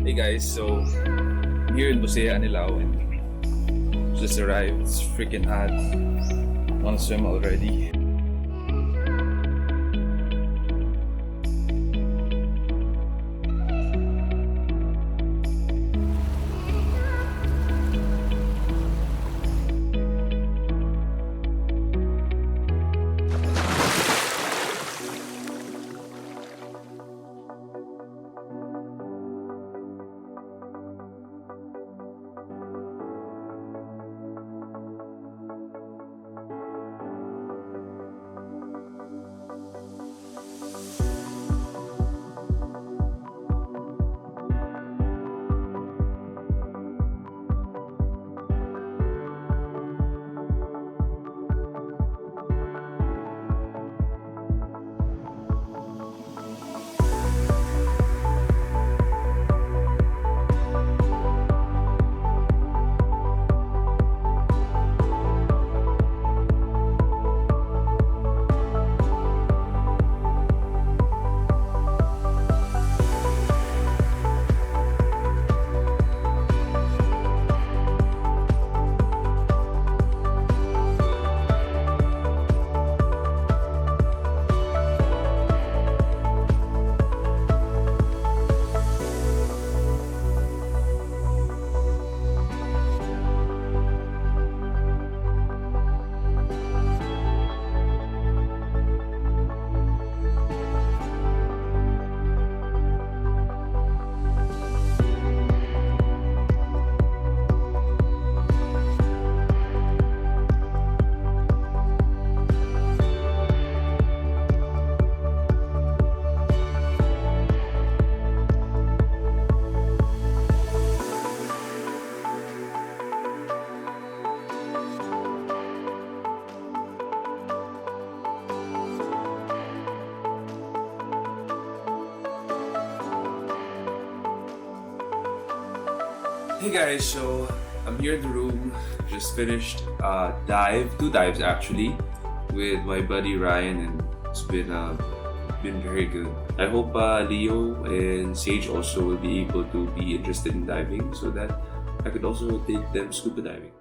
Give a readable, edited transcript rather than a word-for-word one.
Hey guys, so I'm here in Buceo Anilao and just arrived. It's freaking hot. I wanna swim already. Hey guys, so I'm here in the room. Just finished two dives actually, with my buddy Ryan, and it's been very good. I hope Leo and Sage also will be able to be interested in diving, so that I could also take them scuba diving.